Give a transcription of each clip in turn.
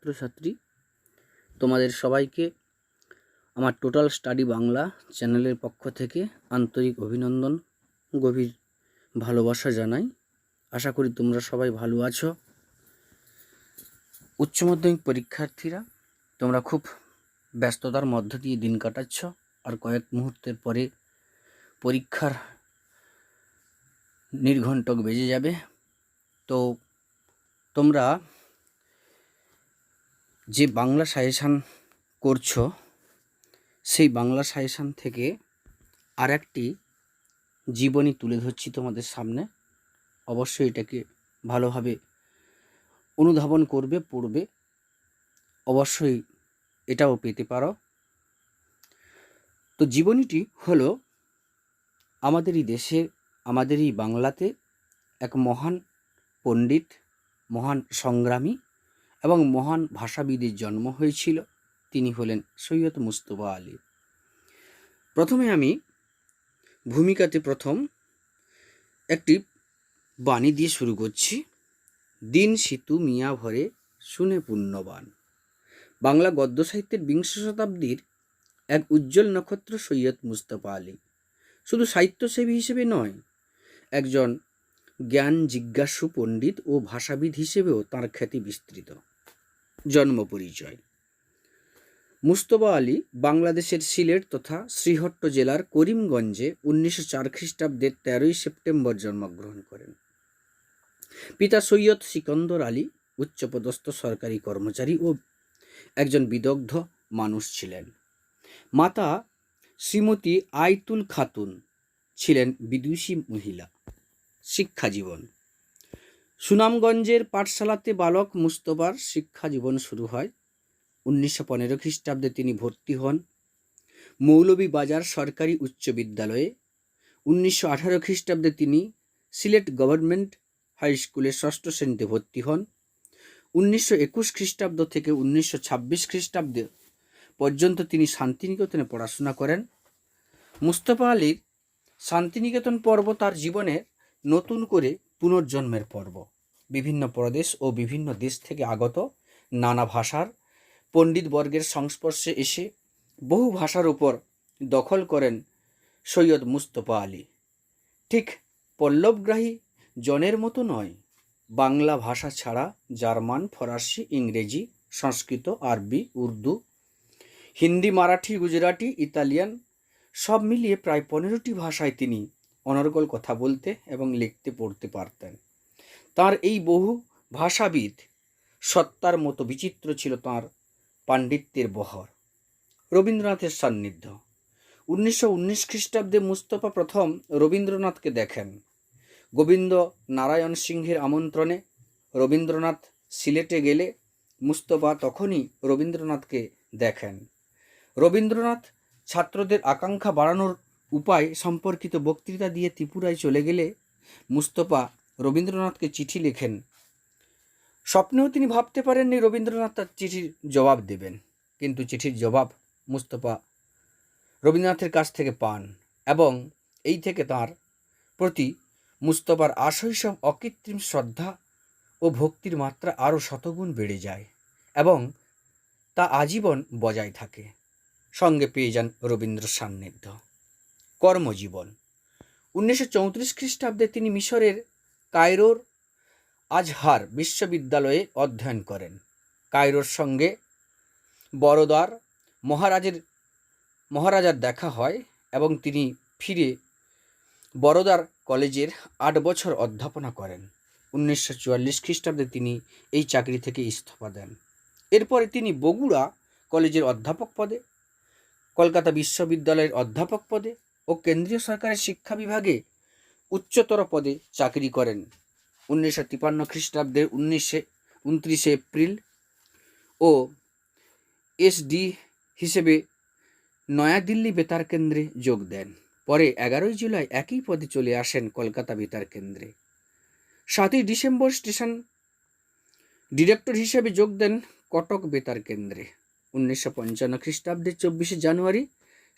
ছাত্রছাত্রী, তোমাদের সবাইকে আমার টোটাল স্টাডি বাংলা চ্যানেলের পক্ষ থেকে আন্তরিক অভিনন্দন, গভীর ভালোবাসা জানাই। আশা করি তোমরা সবাই ভালো আছো। উচ্চ মাধ্যমিক পরীক্ষার্থীরা, তোমরা খুব ব্যস্ততার মধ্য দিয়ে দিন কাটাচ্ছ, আর কয়েক মুহূর্তের পরে পরীক্ষার নির্ঘণ্টক বেজে যাবে। তো তোমরা যে বাংলা সাজেশান করছো, সেই বাংলা সাজেশান থেকে আর একটি জীবনী তুলে ধরছি তোমাদের সামনে। অবশ্যই এটাকে ভালোভাবে অনুধাবন করবে, পড়বে, অবশ্যই এটাও পেতে পারো। তো জীবনীটি হলো আমাদের এই দেশে, আমাদের এই বাংলাতে এক মহান পণ্ডিত, মহান সংগ্রামী এবং মহান ভাষাবিদের জন্ম হয়েছিল। তিনি হলেন সৈয়দ মুস্তফা আলী। প্রথমে আমি ভূমিকাতে প্রথম একটি বাণী দিয়ে শুরু করছি। দিন সিতু মিয়া ভরে শুনে পুণ্যবান। বাংলা গদ্য সাহিত্যের বিংশ শতাব্দীর এক উজ্জ্বল নক্ষত্র সৈয়দ মুস্তফা আলী শুধু সাহিত্যসেবী হিসেবে নয়, একজন জ্ঞান জিজ্ঞাসু পণ্ডিত ও ভাষাবিদ হিসেবেও তাঁর খ্যাতি বিস্তৃত। জন্ম পরিচয়: মুস্তফা আলী বাংলাদেশের সিলেট তথা শ্রীহট্ট জেলার করিমগঞ্জে 1904 খ্রিস্টাব্দের 13 সেপ্টেম্বর জন্মগ্রহণ করেন। পিতা সৈয়দ সিকন্দর আলী উচ্চপদস্থ সরকারি কর্মচারী ও একজন বিদগ্ধ মানুষ ছিলেন। মাতা শ্রীমতী আইতুল খাতুন ছিলেন বিদুষী মহিলা। শিক্ষা জীবন: সুনামগঞ্জের পাঠশালাতে বালক মুস্তফার শিক্ষা জীবন শুরু হয়। 1915 খ্রিস্টাব্দে তিনি ভর্তি হন মৌলভীবাজার সরকারি উচ্চ বিদ্যালয়ে। 1918 খ্রিস্টাব্দে তিনি সিলেট গভর্নমেন্ট হাই স্কুলে ষষ্ঠ শ্রেণীতে ভর্তি হন। 1921 খ্রিস্টাব্দ থেকে 1926 খ্রিস্টাব্দ পর্যন্ত তিনি শান্তিনিকেতনে পড়াশোনা করেন। মুস্তফা আলীর শান্তিনিকেতন পর্ব তার জীবনের নতুন করে পুনর্জন্মের পর্ব। বিভিন্ন প্রদেশ ও বিভিন্ন দেশ থেকে আগত নানা ভাষার পণ্ডিতবর্গের সংস্পর্শে এসে বহু ভাষার উপর দখল করেন সৈয়দ মুস্তফা আলী। ঠিক পল্লবগ্রাহী জনের মতো নয়, বাংলা ভাষা ছাড়া জার্মান, ফরাসি, ইংরেজি, সংস্কৃত, আরবি, উর্দু, হিন্দি, মারাঠি, গুজরাটি, ইতালিয়ান সব মিলিয়ে প্রায় 15টি ভাষায় তিনি অনর্গল কথা বলতে এবং লিখতে পড়তে পারতেন। তার এই বহু ভাষাবিদ সত্তার মতো বিচিত্র ছিল তাঁর পাণ্ডিত্যের বহর। রবীন্দ্রনাথের সান্নিধ্য: 1919 খ্রিস্টাব্দে মুস্তফা প্রথম রবীন্দ্রনাথকে দেখেন। গোবিন্দ নারায়ণ সিংহের আমন্ত্রণে রবীন্দ্রনাথ সিলেটে গেলে মুস্তফা তখনই রবীন্দ্রনাথকে দেখেন। রবীন্দ্রনাথ ছাত্রদের আকাঙ্ক্ষা বাড়ানোর উপায় সম্পর্কিত বক্তৃতা দিয়ে ত্রিপুরায় চলে গেলে মুস্তফা রবীন্দ্রনাথকে চিঠি লেখেন। স্বপ্নেও তিনি ভাবতে পারেননি রবীন্দ্রনাথ তার চিঠির জবাব দেবেন, কিন্তু চিঠির জবাব মুস্তফা রবীন্দ্রনাথের কাছ থেকে পান এবং এই থেকে তাঁর প্রতি মুস্তফার আশৈশব অকৃত্রিম শ্রদ্ধা ও ভক্তির মাত্রা আরও শতগুণ বেড়ে যায় এবং তা আজীবন বজায় থাকে। সঙ্গে পেয়ে যান রবীন্দ্র সান্নিধ্য। কর্মজীবন: 1934 খ্রিস্টাব্দে তিনি মিশরের কায়রোর আজহার বিশ্ববিদ্যালয়ে অধ্যয়ন করেন। কায়রোর সঙ্গে বরোদার মহারাজার দেখা হয় এবং তিনি ফিরে বরোদার কলেজের 8 বছর অধ্যাপনা করেন। 1944 খ্রিস্টাব্দে তিনি এই চাকরি থেকে ইস্তফা দেন। এরপরে তিনি বগুড়া কলেজের অধ্যাপক পদে, কলকাতা বিশ্ববিদ্যালয়ের অধ্যাপক পদে ও কেন্দ্রীয় সরকারের শিক্ষা বিভাগে উচ্চতর পদে চাকরি করেন। 1953 খ্রিস্টাব্দের 29 এপ্রিল ও এসডি হিসেবে নয়াদিল্লি বেতার কেন্দ্রে যোগ দেন। পরে 11 জুলাই একই পদে চলে আসেন কলকাতা বেতার কেন্দ্রে। 7 ডিসেম্বর স্টেশন ডিরেক্টর হিসেবে যোগ দেন কটক বেতার কেন্দ্রে। 1955 খ্রিস্টাব্দের 24 জানুয়ারি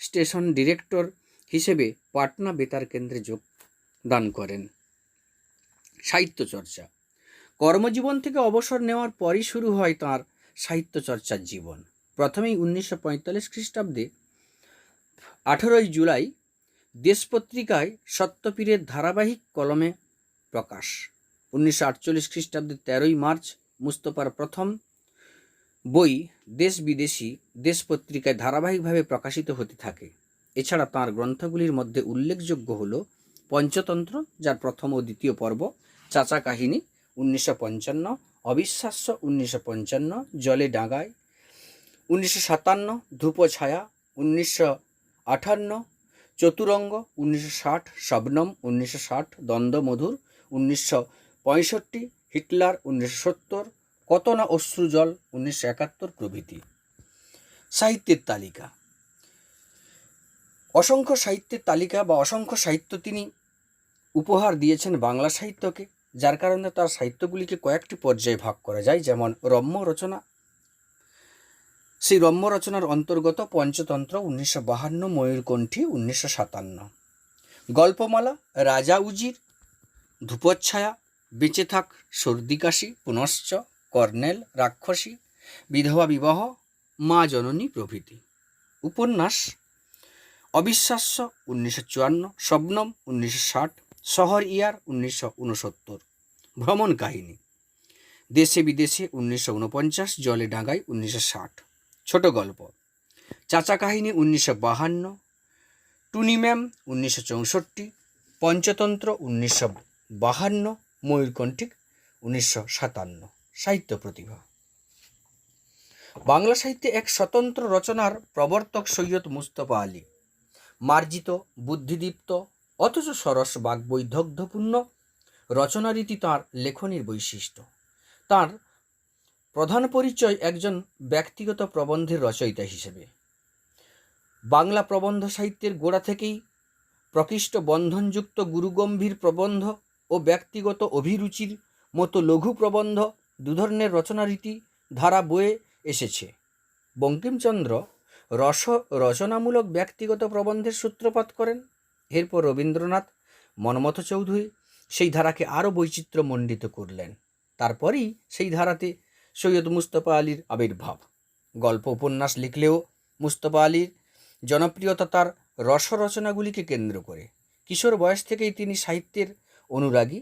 স্টেশন ডিরেক্টর হিসেবে পাটনা বেতার কেন্দ্রে যোগদান করেন। সাহিত্য চর্চা: কর্মজীবন থেকে অবসর নেওয়ার পরই শুরু হয় তাঁর সাহিত্য চর্চার জীবন। প্রথমেই 1945 খ্রিস্টাব্দে 18 জুলাই দেশ পত্রিকায় সত্যপীরের ধারাবাহিক কলমে প্রকাশ। 1948 খ্রিস্টাব্দে 13 মার্চ মুস্তফার প্রথম বই দেশ বিদেশি দেশ পত্রিকায় ধারাবাহিকভাবে প্রকাশিত হতে থাকে। এছাড়া তাঁর গ্রন্থগুলির মধ্যে উল্লেখযোগ্য হল পঞ্চতন্ত্র, যার প্রথম ও দ্বিতীয় পর্ব, চাচা কাহিনী 1955, অবিশ্বাস্য 1955, জলে ডাঙায় 1957, ধূপ ছায়া 1958, চতুরঙ্গ 1960, শবনম 1960, দ্বন্দ্ব মধুর 1965, হিটলার 1970, কত না অশ্রুজল 1971 প্রভৃতি। সাহিত্যের তালিকা। অসংখ্য সাহিত্যের তালিকা বা অসংখ্য সাহিত্য তিনি উপহার দিয়েছেন বাংলা সাহিত্যকে, যার কারণে তার সাহিত্যগুলিকে কয়েকটি পর্যায়ে ভাগ করা যায়। যেমন রম্য রচনা, সেই রম্য রচনার অন্তর্গত পঞ্চতন্ত্র 1952, ময়ূরকণ্ঠী 1957, গল্পমালা রাজা উজির, ধূপচ্ছায়া, বেঁচে থাক, সর্দি কাশি, পুনশ্চ, কর্নেল, রাক্ষসী, বিধবা বিবাহ, মা জননী প্রভৃতি। উপন্যাস অবিশ্বাস্য 1954, শবনম 1960, শহর ইয়ার 1969, ভ্রমণ কাহিনী দেশে বিদেশে 1949, জলে ডাঙায় 1960, ছোট গল্প চাচা কাহিনী 1952, টুনি ম্যাম 1964, পঞ্চতন্ত্র 1952, ময়ূরকণ্ঠিক 1957। সাহিত্য প্রতিভা। বাংলা সাহিত্যে এক স্বতন্ত্র রচনার প্রবর্তক সৈয়দ মুস্তফা আলী। মার্জিত, বুদ্ধিদীপ্ত অথচ সরস বাগ্বৈদগ্ধ্যপূর্ণ রচনারীতি তাঁর লেখনীর বৈশিষ্ট্য। তাঁর প্রধান পরিচয় একজন ব্যক্তিগত প্রবন্ধের রচয়িতা হিসেবে। বাংলা প্রবন্ধ সাহিত্যের গোড়া থেকেই প্রকৃষ্ট বন্ধনযুক্ত গুরুগম্ভীর প্রবন্ধ ও ব্যক্তিগত অভিরুচির মতো লঘু প্রবন্ধ দুধরনের রচনারীতি ধারা বয়ে এসেছে। বঙ্কিমচন্দ্র রচনামূলক ব্যক্তিগত প্রবন্ধের সূত্রপাত করেন। এরপর রবীন্দ্রনাথ, মনমথ চৌধুরী সেই ধারাকে আরও বৈচিত্র্যমণ্ডিত করলেন। তারপরেই সেই ধারাতে সৈয়দ মুস্তফা আলীর আবির্ভাব। গল্প উপন্যাস লিখলেও মুস্তফা আলীর জনপ্রিয়তা তার রসরচনাগুলিকে কেন্দ্র করে। কিশোর বয়স থেকেই তিনি সাহিত্যের অনুরাগী।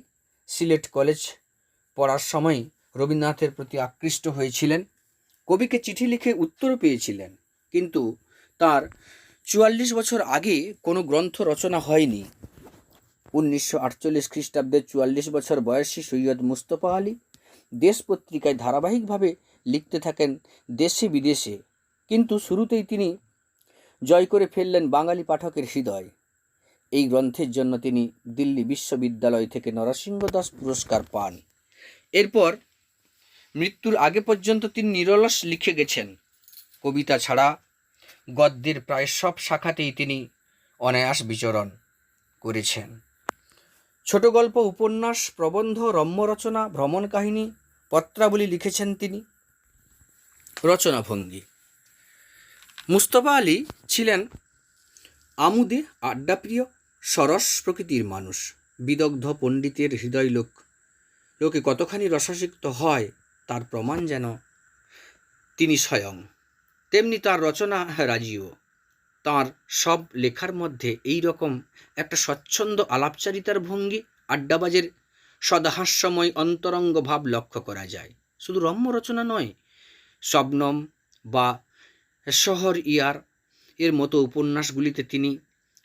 সিলেট কলেজ পড়ার সময় রবীন্দ্রনাথের প্রতি আকৃষ্ট হয়েছিলেন। কবিকে চিঠি লিখে উত্তরও পেয়েছিলেন, কিন্তু তার 44 বছর আগে কোনো গ্রন্থ রচনা হয়নি। 1948 খ্রিস্টাব্দে 44 বছর বয়সী সৈয়দ মুস্তফা আলী দেশ পত্রিকায় ধারাবাহিকভাবে লিখতে থাকেন দেশে বিদেশে, কিন্তু শুরুতেই তিনি জয় করে ফেললেন বাঙালি পাঠকের হৃদয়। এই গ্রন্থের জন্য তিনি দিল্লি বিশ্ববিদ্যালয় থেকে নরসিংহ দাস পুরস্কার পান। এরপর মৃত্যুর আগে পর্যন্ত তিনি নিরলস লিখে গেছেন। কবিতা ছাড়া গদ্যের প্রায় সব শাখাতেই তিনি অনায়াস বিচরণ করেছেন। ছোট গল্প, উপন্যাস, প্রবন্ধ, রম্য রচনা, ভ্রমণ কাহিনী, পত্রাবলী লিখেছেন তিনি। রচনাভঙ্গি। মুস্তফা আলী ছিলেন আমোদে আড্ডাপ্রিয় সরস প্রকৃতির মানুষ। বিদগ্ধ পণ্ডিতের হৃদয় লোকে কতখানি রসসিক্ত হয় তার প্রমাণ যেন তিনি স্বয়ং, তেমনি তার রচনা রাজিও। তার সব লেখার মধ্যে এই রকম একটা স্বচ্ছন্দ আলাপচারিতার ভঙ্গি, আড্ডাবাজের সদাহাস্যময় অন্তরঙ্গ ভাব লক্ষ্য করা যায়। শুধু রম্য রচনা নয়, শবনম বা শহর ইয়ার এর মতো উপন্যাসগুলিতে তিনি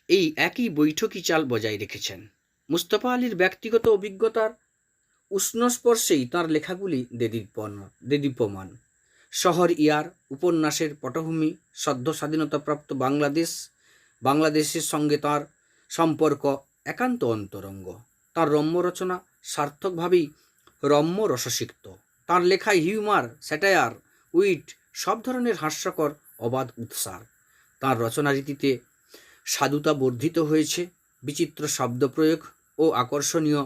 এই একই বৈঠকি চাল বজায় রেখেছেন। মুস্তফা আলীর ব্যক্তিগত অভিজ্ঞতার উষ্ণ স্পর্শেই তাঁর লেখাগুলি দেদীপ্যমান। শহর ইয়ার উপন্যাসের পটভূমি সদ্য স্বাধীনতাপ্রাপ্ত বাংলাদেশের সঙ্গে তাঁর সম্পর্ক একান্ত অন্তরঙ্গ। তাঁর রম্য রচনা সার্থকভাবেই রম্য রসসিক্ত। তাঁর লেখায় হিউমার, স্যাটায়ার, উইট, সব ধরনের হাস্যকর অবাধ উৎসার। তাঁর রচনারীতিতে সাধুতা বর্ধিত হয়েছে বিচিত্র শব্দপ্রয়োগ ও আকর্ষণীয়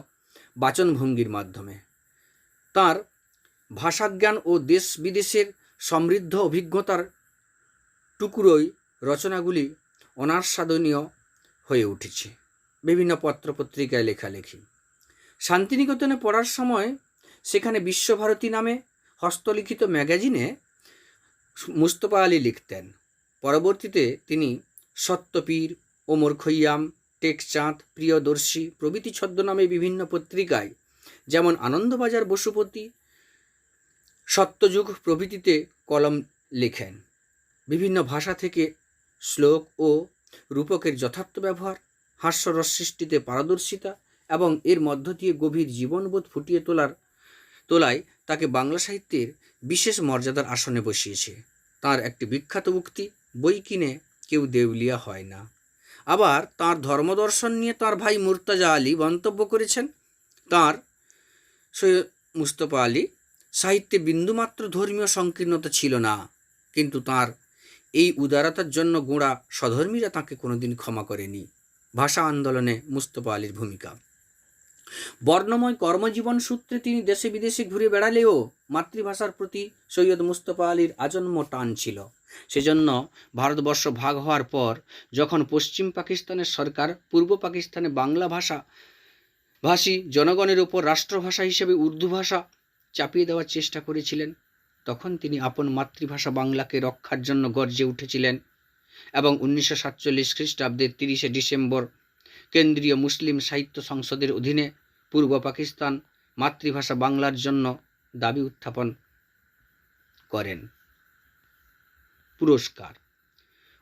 বাচনভঙ্গির মাধ্যমে। তাঁর ভাষাজ্ঞান ও দেশ বিদেশের সমৃদ্ধ অভিজ্ঞতার টুকরোই রচনাগুলি অনাস্বাদনীয় হয়ে উঠেছে। বিভিন্ন পত্রপত্রিকায় লেখালেখি। শান্তিনিকেতনে পড়ার সময় সেখানে বিশ্বভারতী নামে হস্তলিখিত ম্যাগাজিনে মুস্তফা আলী লিখতেন। পরবর্তীতে তিনি সত্যপীর, ওমর খৈয়াম, টেকচাঁদ, প্রিয়দর্শী প্রভৃতি ছদ্মনামে বিভিন্ন পত্রিকায় যেমন আনন্দবাজার, বসুপতি, সত্যযুগ প্রভৃতিতে কলম লেখেন। বিভিন্ন ভাষা থেকে শ্লোক ও রূপকের যথার্থ ব্যবহার, হাস্যরস সৃষ্টিতে পারদর্শিতা এবং এর মধ্য দিয়ে গভীর জীবনবোধ ফুটিয়ে তোলায় তাকে বাংলা সাহিত্যের বিশেষ মর্যাদার আসনে বসিয়েছে। তার একটি বিখ্যাত উক্তি, বই কিনে কেউ দেউলিয়া হয় না। আবার তার ধর্মদর্শন নিয়ে তার ভাই মুর্তজা আলী মন্তব্য করেছেন, তার সৈয়দ মুস্তফা আলী সাহিত্যে বিন্দুমাত্র ধর্মীয় সংকীর্ণতা ছিল না, কিন্তু তার এই উদারতার জন্য গোঁড়া স্বধর্মীরা তাকে কোনোদিন ক্ষমা করেনি। ভাষা আন্দোলনে মুস্তফা আলীর ভূমিকা। বর্ণময় কর্মজীবন সূত্রে তিনি দেশে বিদেশে ঘুরে বেড়ালেও মাতৃভাষার প্রতি সৈয়দ মুস্তফা আলীর আজন্ম টান ছিল। সেজন্য ভারতবর্ষ ভাগ হওয়ার পর যখন পশ্চিম পাকিস্তানের সরকার পূর্ব পাকিস্তানে বাংলা ভাষী জনগণের ওপর রাষ্ট্রভাষা হিসেবে উর্দু ভাষা চাপিয়ে দেওয়ার চেষ্টা করেছিলেন, তখন তিনি আপন মাতৃভাষা বাংলাকে রক্ষার জন্য গর্জে উঠেছিলেন এবং 1947 খ্রিস্টাব্দের 30 ডিসেম্বর কেন্দ্রীয় মুসলিম সাহিত্য সংসদের অধীনে পূর্ব পাকিস্তান মাতৃভাষা বাংলার জন্য দাবি উত্থাপন করেন। পুরস্কার।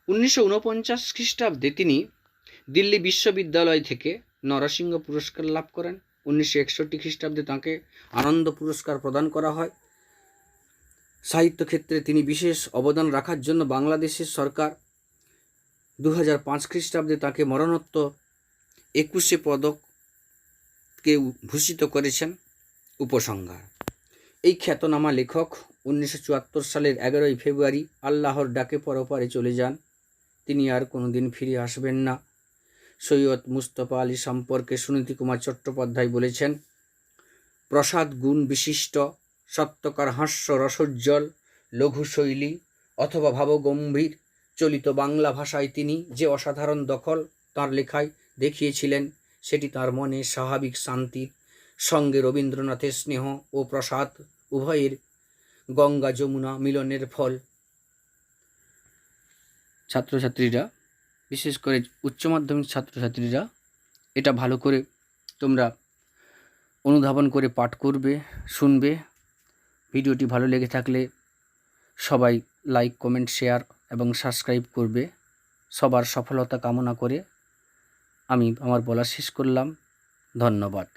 1949 খ্রিস্টাব্দে তিনি দিল্লি বিশ্ববিদ্যালয় থেকে নরসিংহ পুরস্কার লাভ করেন। 1961 খ্রিস্টাব্দে তাঁকে আনন্দ পুরস্কার প্রদান করা হয়। সাহিত্য ক্ষেত্রে তিনি বিশেষ অবদান রাখার জন্য বাংলাদেশের সরকার 2005 খ্রিস্টাব্দে তাঁকে মরণোত্তর 21 পদকে ভূষিত করেছেন। উপসংহার। এই খ্যাতনামা লেখক 1974 সালের 11 ফেব্রুয়ারি আল্লাহর ডাকে পরপারে চলে যান। তিনি আর কোনোদিন ফিরে আসবেন না। সৈয়দ মুস্তফা আলী সম্পর্কে সুনীতি কুমার চট্টোপাধ্যায় বলেছেন, প্রসাদ গুণ বিশিষ্ট, সত্যকার হাস্য রসোজ্জ্বল, লঘু শৈলী অথবা ভাবগম্ভীর চলিত বাংলা ভাষায় তিনি যে অসাধারণ দখল তাঁর লেখায় দেখিয়েছিলেন, সেটি তাঁর মনে স্বাভাবিক শান্তির সঙ্গে রবীন্দ্রনাথের স্নেহ ও প্রসাদ উভয়ের গঙ্গা যমুনা মিলনের ফল। ছাত্রছাত্রীরা, বিশেষ করে উচ্চ মাধ্যমিক ছাত্রছাত্রীরা এটা ভালো করে তোমরা অনুধাবন করে পাঠ করবে, শুনবে। ভিডিওটি ভালো লেগে থাকলে সবাই লাইক, কমেন্ট, শেয়ার এবং সাবস্ক্রাইব করবে। সবার সফলতা কামনা করে আমি আমার বলা শেষ করলাম। ধন্যবাদ।